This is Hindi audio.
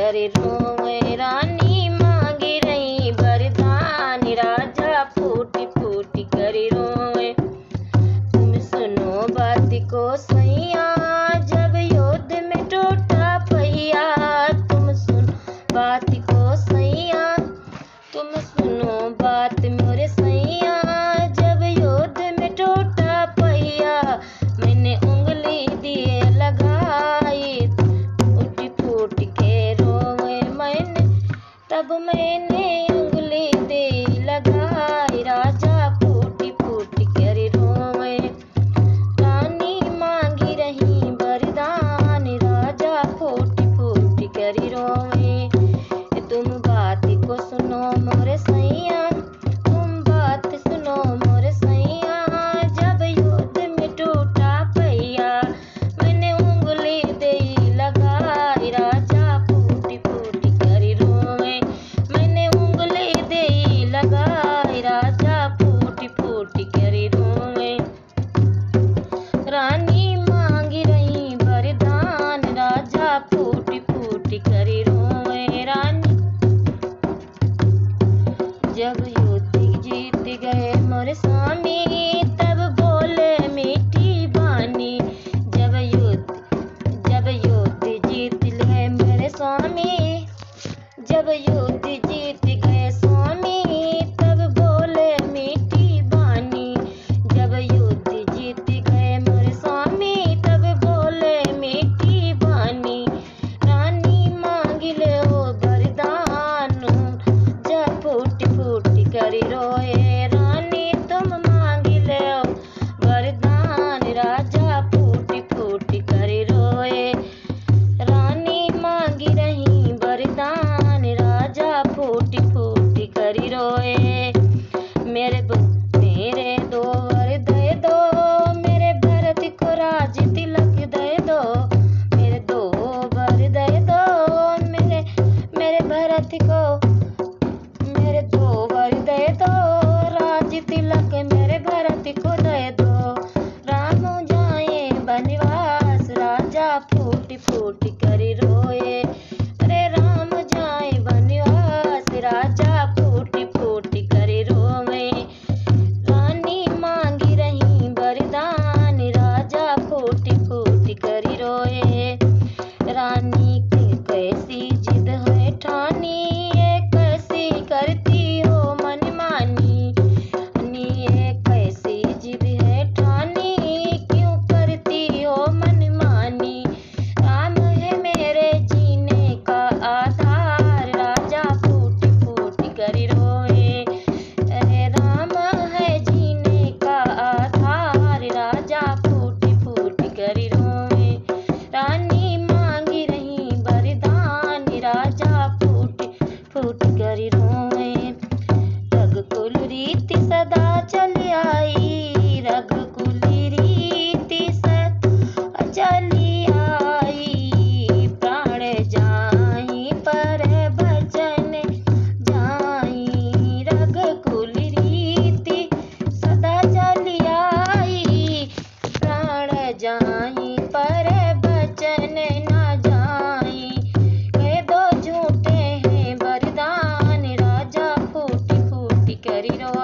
करे रोए। रानी मांगी रही वरदान, राजा फूटी फूटी करे रोए। तुम सुनो बात को सैया, जब युद्ध में टूटा पहिया। तुम सुनो बात को सैया, तुम सुनो बात मोरे सैया, जब युद्ध में टूटा पहिया। मैंने उंगली दिए लगाई, फूटी फूटी के रोए मैंने, तब मैंने उंगली दे लगाई। राजा फूटी फूटी कर रोए। रानी मांगी रही वरदान, राजा फूटी फूटी कर रोए। तुम बात को सुनो मोरे सैया, तुम बात सुनो मोरे सैया, जब युद्ध में टूटा पहिया। मैंने उंगली दे लगाई, राजा फूटी फूटी कर रोए। मैंने उंगली दे लगाई, राजा फूटी फूटी कर रोए। रानी मांगी रही वरदान, राजा फूटी फूटी कर रोए। रानी जब युद्ध जीत गए मोरे स्वामी, तब बोले मीठी बानी। जब युद्ध जीत गए मेरे स्वामी, जब युद्ध जीत गए स्वामी, तब बोले मीठी बानी। जब युद्ध जीत गए मोरे स्वामी, तब बोले मीठी बानी। रानी मांगी ले ओ वरदान, जब फूटी फूटी कर रोए। रानी तुम मांगी ले ओ वरदान, राजा फूटी फूटी कर रोए। रानी मांगी रही वरदान, राजा फूटी फूटी कर रोए। मेरे दो वर दे दो, मेरे भरत को राज तिलक दे दो। मेरे दो वर दे दो, मेरे भरत को, मेरे दो वर दे दो, राज तिलक मेरे भरत को दे दो। राम जाए वनवास, राजा फूटी फूटी कर रोए। अरे राम जाए वनवास, राजा फूटी फूटी कर रोए। रानी मांगी रही वरदान, राजा फूटी फूटी कर रोए। रानी की कैसी जिद है ठानी, ये कैसी करती हो मनमानी। ये कैसी जिद है ठानी, क्यों करती हो मनमानी। राम है मेरे जीने का आधार, राजा फूटी फूटी कर रोए। अरे राम है जीने का आधार, राजा फूटी फूटी कर रोए। रानी मांगी रही वरदान, राजा फूटी फूटी कर रोए। रघुकुल रीति सदा चली आई, रघुकुल रीति सदा चली आई। प्राण जाई पर भजन जाई, रघुकुल रीति सदा चली आई। प्राण जाई पर भजन न जाई, कह दो झूठे हैं वरदान, राजा फूटी फूटी कर रोए।